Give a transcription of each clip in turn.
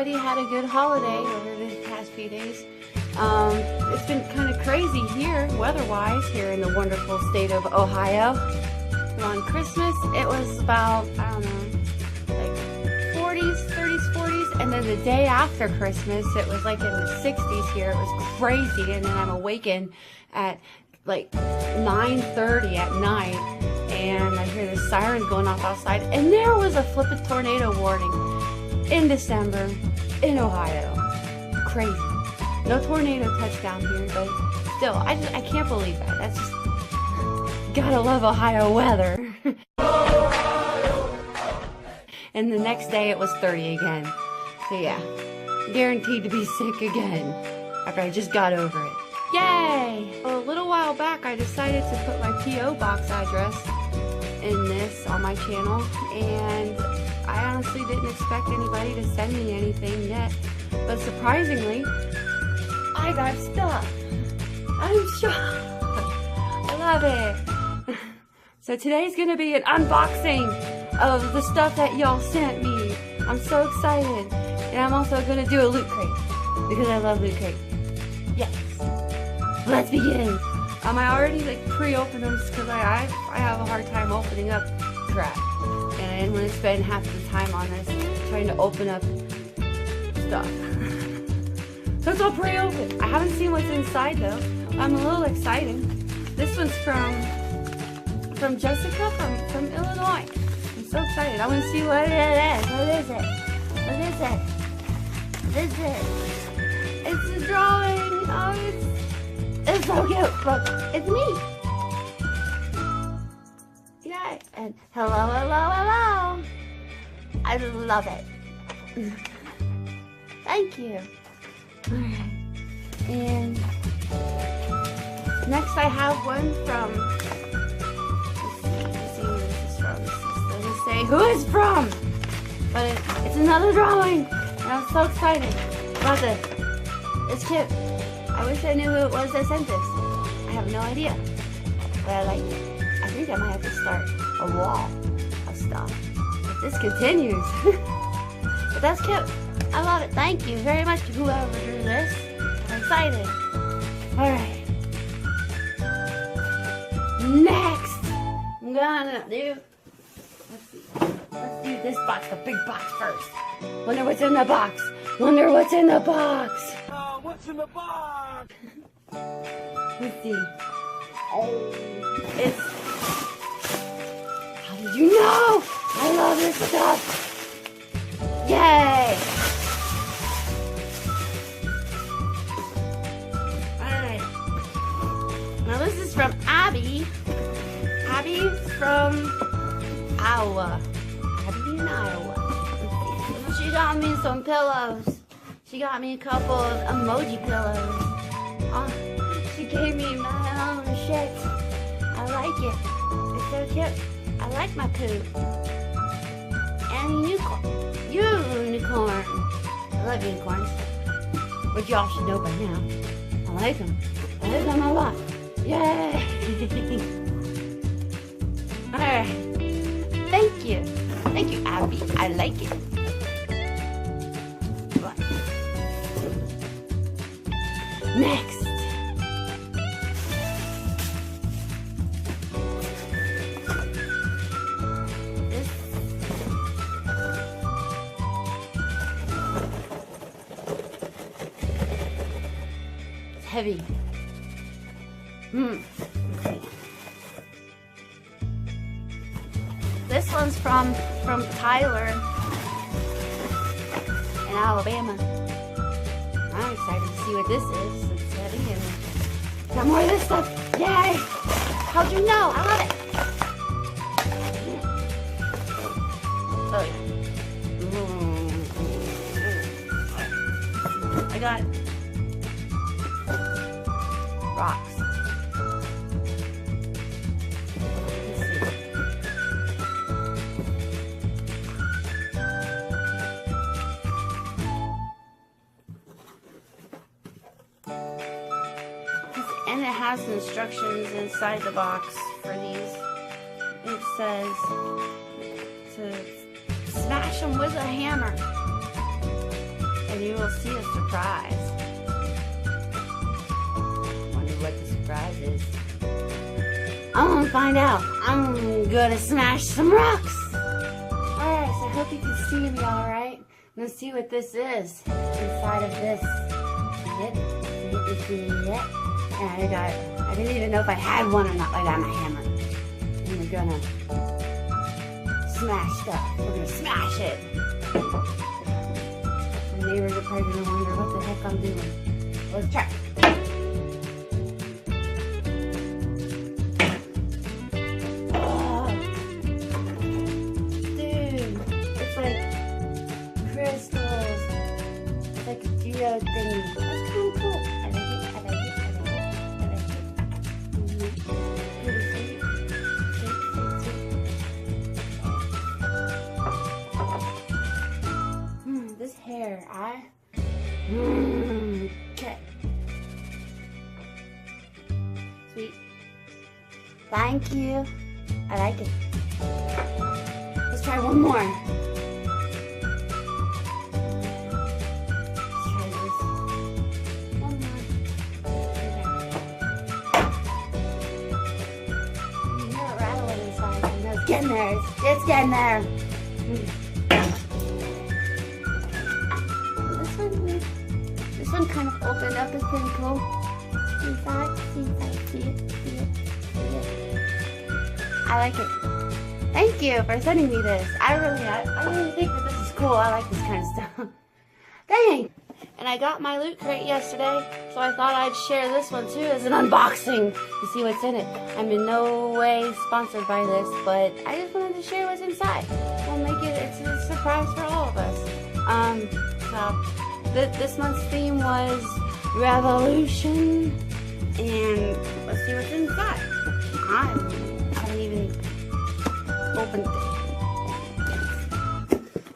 everybody had a good holiday over the past few days. It's been kind of crazy here, weather-wise, here in the wonderful state of Ohio. And on Christmas, it was about, I don't know, like 40s, 30s, 40s. And then the day after Christmas, it was like in the 60s here. It was crazy. And then I'm awakened at like 9:30 at night. And I hear the sirens going off outside. And there was a flippin' tornado warning in December in Ohio. Crazy. No tornado touchdown here, but still, I can't believe that. That's just, gotta love Ohio weather. And the next day it was 30 again. So yeah, guaranteed to be sick again after I just got over it. Yay! A little while back I decided to put my P.O. box address in this on my channel, and I honestly didn't expect anybody to send me anything yet, but surprisingly, I got stuff. I'm shocked. I love it. So today's gonna be an unboxing of the stuff that y'all sent me. I'm so excited. And I'm also gonna do a loot crate because I love loot crate. Yes. Let's begin. I already like pre-opened them because I have a hard time opening up crap. And I didn't want to spend half the time on this trying to open up stuff. So it's all pre-opened. I haven't seen what's inside though. I'm a little excited. This one's from Jessica from Illinois. I'm so excited. I want to see what it is. What is it? What is it? What is it? It's a drawing. Oh, it's so cute. Look, it's me. Yay. And hello, hello, hello. I love it. Thank you. Alright, and next I have one from, let's see who this is from. This doesn't say who it's from, but it's another drawing, and I'm so excited about this. It's cute. I wish I knew who it was that sent this. I have no idea, but I like it. I think I might have to start a wall of stuff if this continues. But that's cute. I love it. Thank you very much to whoever drew this. I'm excited. Alright. Next, I'm gonna do, let's do this box, the big box first. Wonder what's in the box. Wonder what's in the box. What's in the box? Let's see. Oh, it's, how did you know? I love this stuff. Yay. Now this is from Abby. Abby's from Iowa. Abby in Iowa. She got me some pillows. She got me a couple of emoji pillows. She gave me my own shit. I like it. It's so cute. I like my poop. And unicorn. Unicorn. I love unicorns. Which y'all should know by now. I like them. I like them a lot. Yay! Alright. Thank you. Thank you, Abby. I like it. What? Next. This. It's heavy. This one's from Tyler in Alabama. I'm excited to see what this is. It's heavy and got more of this stuff. Yay! How'd you know? I love it. Oh yeah. I got rocks. And it has instructions inside the box for these. It says to smash them with a hammer. you will see a surprise. Wonder what the surprise is. I'm gonna find out. I'm gonna smash some rocks. Alright, so I hope you can see me alright. Let's see what this is inside of this. See it? And I didn't even know if I had one or not. I got my hammer. And we're gonna smash stuff. We're gonna smash it. The neighbors are probably gonna wonder what the heck I'm doing. Let's try. Oh, dude, it's like crystals. It's like a geo thingy. That's kind of cool. I like it. I like it. I like it. I like it. Pretty sweet. This hair, okay. Sweet. Thank you. I like it. Let's try one more. Let's try this. One more. You hear it rattling inside. I know it's getting there. It's getting there. This one kind of opened up. It's pretty cool. Inside, see it. I like it. Thank you for sending me this. I really think that this is cool. I like this kind of stuff. Dang! And I got my loot crate yesterday, so I thought I'd share this one too as an unboxing to see what's in it. I'm in no way sponsored by this, but I just wanted to share what's inside. We'll make it's a surprise for all of us. So this month's theme was Revolution, and let's see what's inside. I haven't even opened it.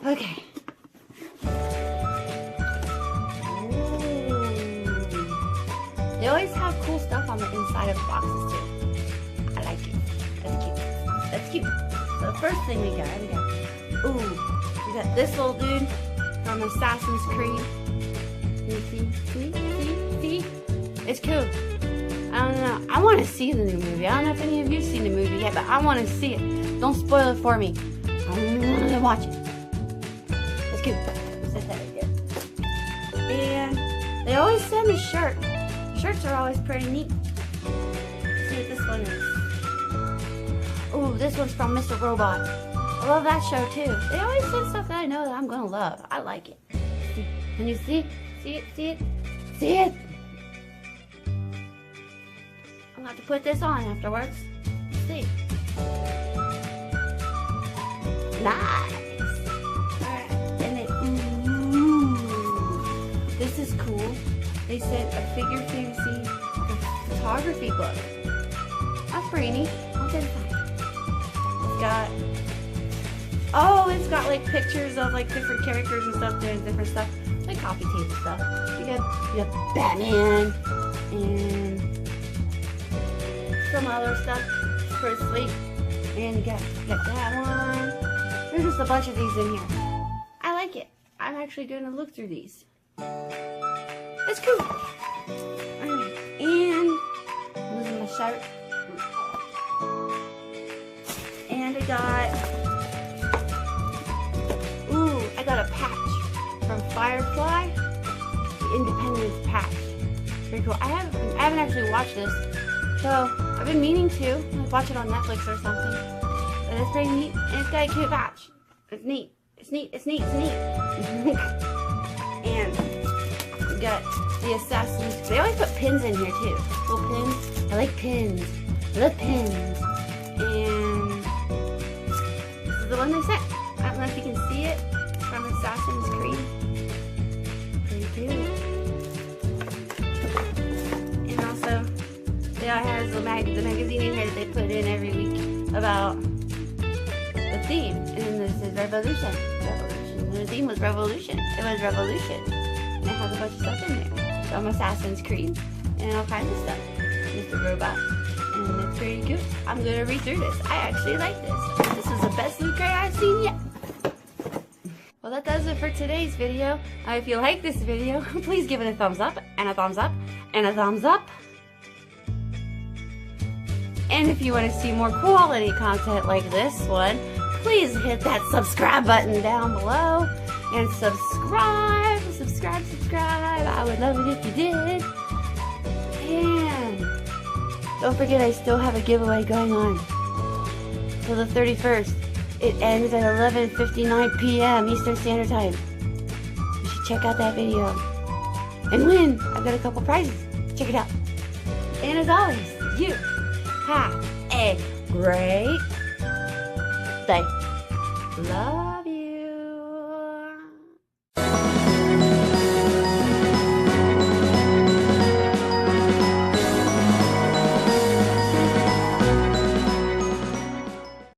Okay. Ooh. They always have cool stuff on the inside of the boxes too. I like it. That's cute. So the first thing we got, we got this little dude from Assassin's Creed. You see? It's cool. I don't know. I want to see the new movie. I don't know if any of you've seen the movie yet, but I want to see it. Don't spoil it for me. I want to watch it. It's cool. Set that right there. And they always send a shirt. Shirts are always pretty neat. Let's see what this one is. Ooh, this one's from Mr. Robot. I love that show too. They always send stuff that I know that I'm gonna love. I like it. Can you see? See it? I'm gonna have to put this on afterwards. Let's see. Nice. Alright. And this is cool. They sent a figure fantasy photography book. That's pretty neat. What's inside? It's got like pictures of like different characters and stuff doing different stuff. Like coffee tape and stuff. You got Batman and some other stuff. It's pretty sweet. And you got that one. There's just a bunch of these in here. I like it. I'm actually gonna look through these. It's cool. Alright. And I'm losing my shirt. And I got a patch from Firefly, the Independence patch. Pretty cool. I haven't actually watched this, so I've been meaning to watch it on Netflix or something. But it's pretty neat, and it's got a cute patch. It's neat. And we got the Assassins. They always put pins in here too. Little pins. I like pins. I love pins. And this is the one they sent. I don't know if you can see it from Assassin's Creed. Pretty cute. And also, they all has the magazine in here that they put in every week about the theme. And then this is Revolution. And the theme was Revolution. It was Revolution. And it has a bunch of stuff in there from Assassin's Creed and all kinds of stuff. Mr. Robot. And it's pretty cute. I'm gonna read through this. I actually like this. This is the best loot crate I've seen yet. Well, that does it for today's video. If you like this video, please give it a thumbs up, and a thumbs up, and a thumbs up. And if you want to see more quality content like this one, please hit that subscribe button down below. And subscribe. I would love it if you did. And don't forget, I still have a giveaway going on till the 31st. It ends at 11:59 p.m. Eastern Standard Time. You should check out that video and win. I've got a couple prizes. Check it out. And as always, you have a great day. Love